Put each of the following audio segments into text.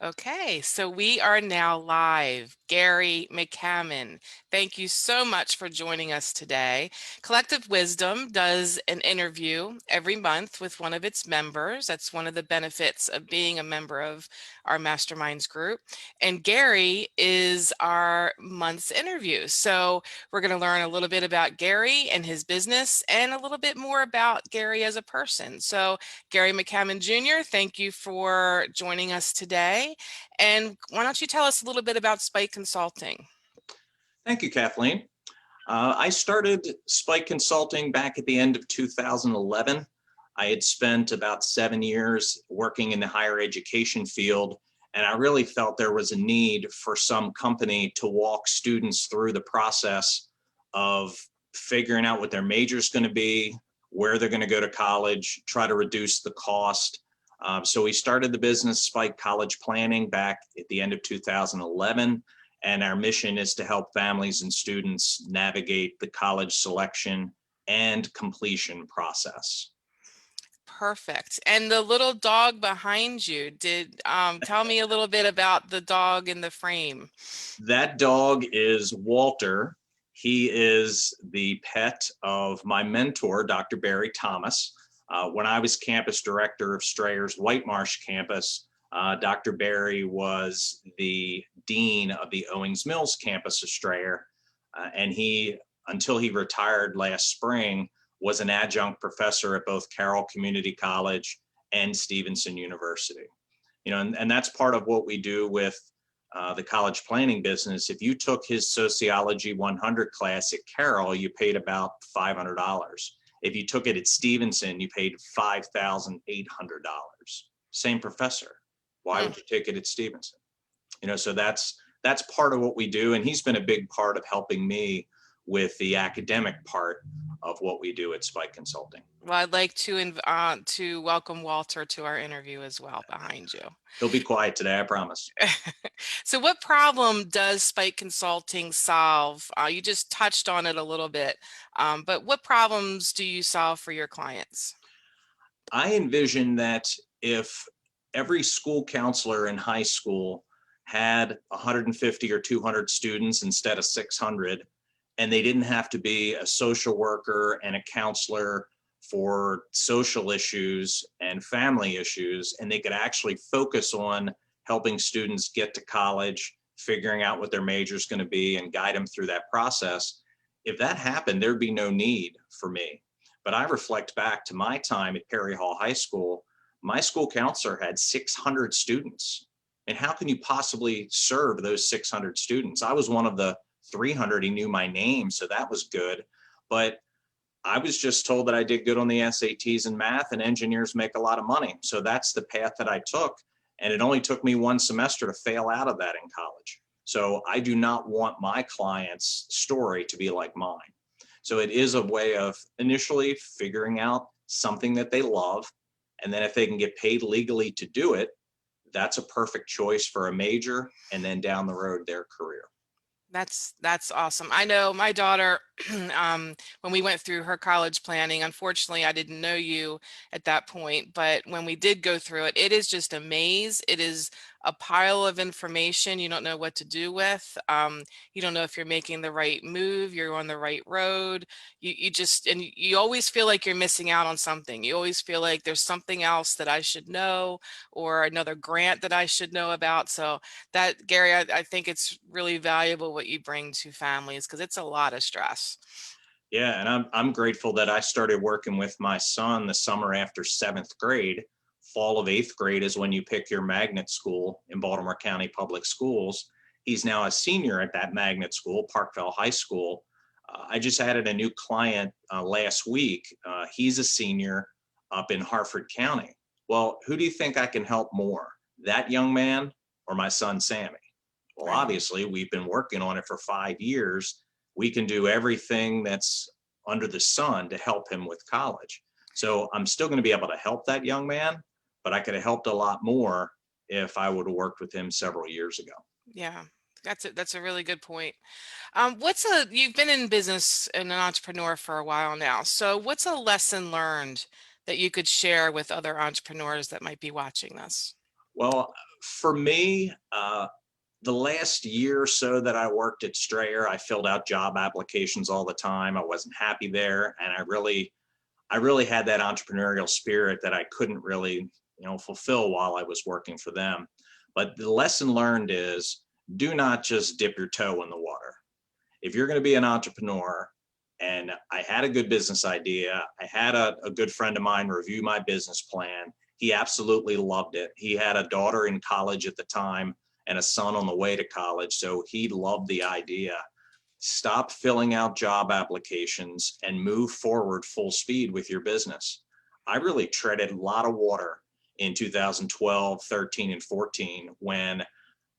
Okay, so we are now live. Gary McCammon, thank you so much for joining us today. Collective Wisdom does an interview every month with one of its members. That's one of the benefits of being a member of our masterminds group. And Gary is our month's interview. So we're going to learn a little bit about Gary and his business and a little bit more about Gary as a person. So Gary McCammon Jr., thank you for joining us today. And why don't you tell us a little bit about Spike Consulting? Thank you, Kathleen. I started Spike Consulting back at the end of 2011. I had spent about 7 years working in the higher education field, and I really felt there was a need for some company to walk students through the process of figuring out what their major is going to be, where they're going to go to college, try to reduce the cost. So we started the business Spike College Planning back at the end of 2011. And our mission is to help families and students navigate the college selection and completion process. Perfect. And the little dog behind you, tell me a little bit about the dog in the frame. That dog is Walter. He is the pet of my mentor, Dr. Barry Thomas. When I was campus director of Strayer's White Marsh campus, Dr. Barry was the dean of the Owings Mills campus of Strayer, and he, until he retired last spring, was an adjunct professor at both Carroll Community College and Stevenson University. And that's part of what we do with the college planning business. If you took his Sociology 100 class at Carroll, you paid about $500. If you took it at Stevenson, you paid $5,800. Same professor. Why would you take it at Stevenson? So that's part of what we do, and he's been a big part of helping me with the academic part of what we do at Spike Consulting. Well, I'd like to welcome Walter to our interview as well behind you. He'll be quiet today, I promise. So what problem does Spike Consulting solve? You just touched on it a little bit, but what problems do you solve for your clients? I envision that if every school counselor in high school had 150 or 200 students instead of 600, and they didn't have to be a social worker and a counselor for social issues and family issues, and they could actually focus on helping students get to college, figuring out what their major is going to be, and guide them through that process. If that happened, there'd be no need for me. But I reflect back to my time at Perry Hall High School. My school counselor had 600 students. And how can you possibly serve those 600 students? I was one of the 300. He knew my name, so that was good. But I was just told that I did good on the SATs and math, and engineers make a lot of money. So that's the path that I took. And it only took me one semester to fail out of that in college. So I do not want my client's story to be like mine. So it is a way of initially figuring out something that they love. And then if they can get paid legally to do it, that's a perfect choice for a major, and then down the road, their career. That's awesome. I know my daughter, when we went through her college planning, unfortunately, I didn't know you at that point, but when we did go through it, it is just a maze. It is a pile of information you don't know what to do with. You don't know if you're making the right move, you're on the right road. And you always feel like you're missing out on something. You always feel like there's something else that I should know, or another grant that I should know about. So that, Gary, I think it's really valuable what you bring to families, because it's a lot of stress. Yeah, and I'm grateful that I started working with my son the summer after 7th grade. Fall of 8th grade is when you pick your magnet school in Baltimore County Public Schools. He's now a senior at that magnet school, Parkville High School. I just added a new client last week. He's a senior up in Harford County. Well, who do you think I can help more, that young man or my son, Sammy? Well, Right. obviously, we've been working on it for 5 years. We can do everything that's under the sun to help him with college. So I'm still going to be able to help that young man, but I could have helped a lot more if I would have worked with him several years ago. Yeah. That's a really good point. You've been in business and an entrepreneur for a while now. So what's a lesson learned that you could share with other entrepreneurs that might be watching this? Well, for me, the last year or so that I worked at Strayer, I filled out job applications all the time. I wasn't happy there, and I really had that entrepreneurial spirit that I couldn't really, fulfill while I was working for them. But the lesson learned is do not just dip your toe in the water. If you're going to be an entrepreneur, and I had a good business idea, I had a good friend of mine review my business plan. He absolutely loved it. He had a daughter in college at the time and a son on the way to college. So he loved the idea. Stop filling out job applications and move forward full speed with your business. I really treaded a lot of water in 2012, 13, and 14 when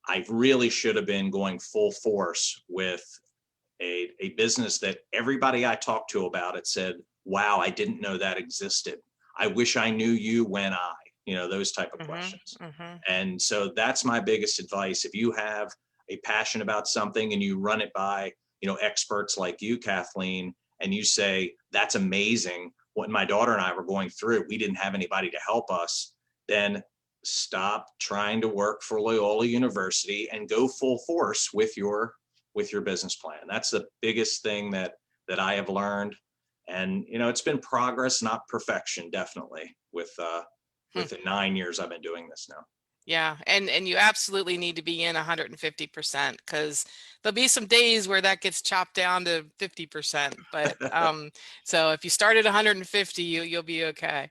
I really should have been going full force with a business that everybody I talked to about it said, wow, I didn't know that existed. I wish I knew you when those type of questions. Mm-hmm, mm-hmm. And so that's my biggest advice. If you have a passion about something and you run it by, experts like you, Kathleen, and you say, that's amazing. When my daughter and I were going through it, we didn't have anybody to help us. Then stop trying to work for Loyola University and go full force with your business plan. That's the biggest thing that I have learned. And it's been progress, not perfection, definitely, with the 9 years I've been doing this now. Yeah, and you absolutely need to be in 150% because there'll be some days where that gets chopped down to 50%. But so if you start at 150, you'll be okay.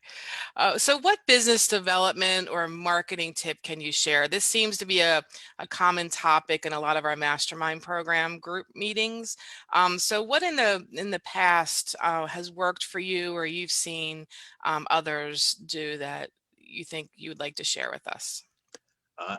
So what business development or marketing tip can you share? This seems to be a common topic in a lot of our mastermind program group meetings. So what in the past has worked for you, or you've seen others do that you think you would like to share with us? Uh,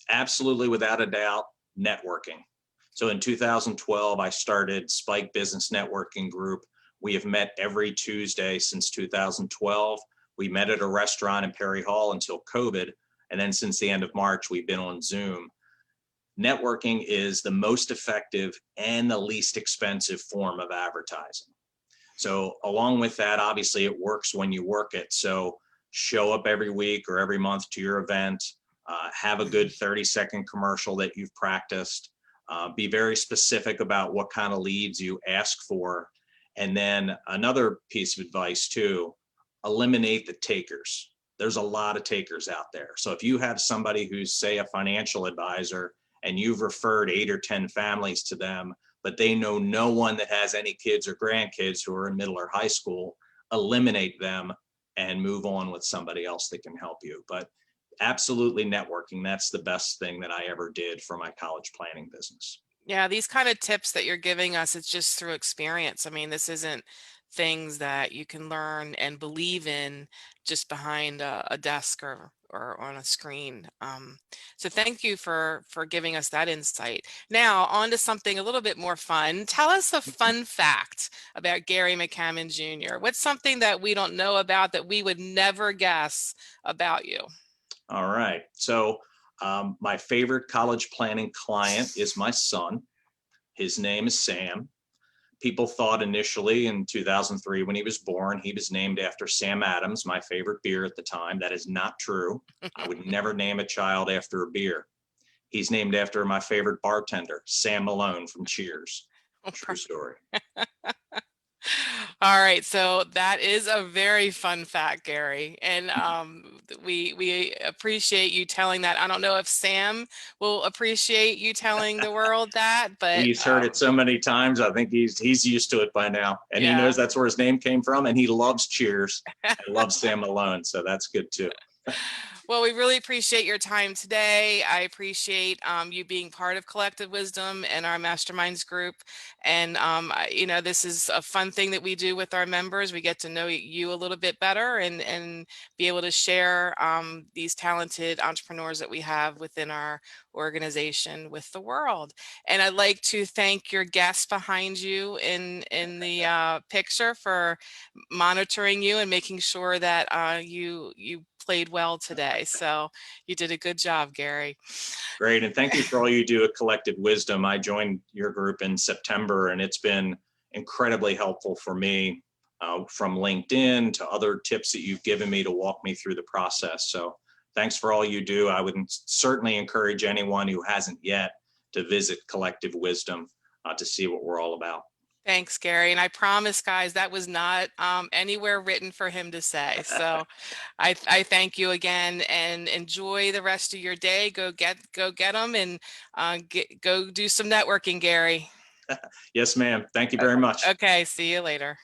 Absolutely, without a doubt, networking. So in 2012, I started Spike Business Networking Group. We have met every Tuesday since 2012. We met at a restaurant in Perry Hall until COVID. And then since the end of March, we've been on Zoom. Networking is the most effective and the least expensive form of advertising. So along with that, obviously it works when you work it. So show up every week or every month to your event, have a good 30-second commercial that you've practiced, be very specific about what kind of leads you ask for. And then another piece of advice too, eliminate the takers. There's a lot of takers out there. So if you have somebody who's, say, a financial advisor and you've referred 8 or 10 families to them, but they know no one that has any kids or grandkids who are in middle or high school, eliminate them and move on with somebody else that can help you. But absolutely networking, that's the best thing that I ever did for my college planning business. Yeah, these kind of tips that you're giving us, it's just through experience. I mean, this isn't things that you can learn and believe in just behind a desk or on a screen. So thank you for giving us that insight. Now, on to something a little bit more fun. Tell us a fun fact about Gary McCammon Jr. What's something that we don't know about that we would never guess about you? All right. So my favorite college planning client is my son. His name is Sam. People thought initially in 2003 when he was born, he was named after Sam Adams, my favorite beer at the time. That is not true. I would never name a child after a beer. He's named after my favorite bartender, Sam Malone from Cheers. True story. All right, so that is a very fun fact, Gary, and we appreciate you telling that. I don't know if Sam will appreciate you telling the world that, but He's heard it so many times. I think he's used to it by now, and he yeah. knows that's where his name came from. And he loves Cheers and loves Sam Malone, so that's good too. Well, we really appreciate your time today. I appreciate you being part of Collective Wisdom and our masterminds group. And, this is a fun thing that we do with our members. We get to know you a little bit better and be able to share these talented entrepreneurs that we have within our organization with the world. And I'd like to thank your guests behind you in the picture for monitoring you and making sure that you played well today. So you did a good job, Gary. Great. And thank you for all you do at Collective Wisdom. I joined your group in September, and it's been incredibly helpful for me, from LinkedIn to other tips that you've given me to walk me through the process. So thanks for all you do. I would certainly encourage anyone who hasn't yet to visit Collective Wisdom to see what we're all about. Thanks, Gary. And I promise, guys, that was not anywhere written for him to say. So I thank you again, and enjoy the rest of your day. Go get them, and go do some networking, Gary. Yes, ma'am. Thank you very much. Okay, see you later.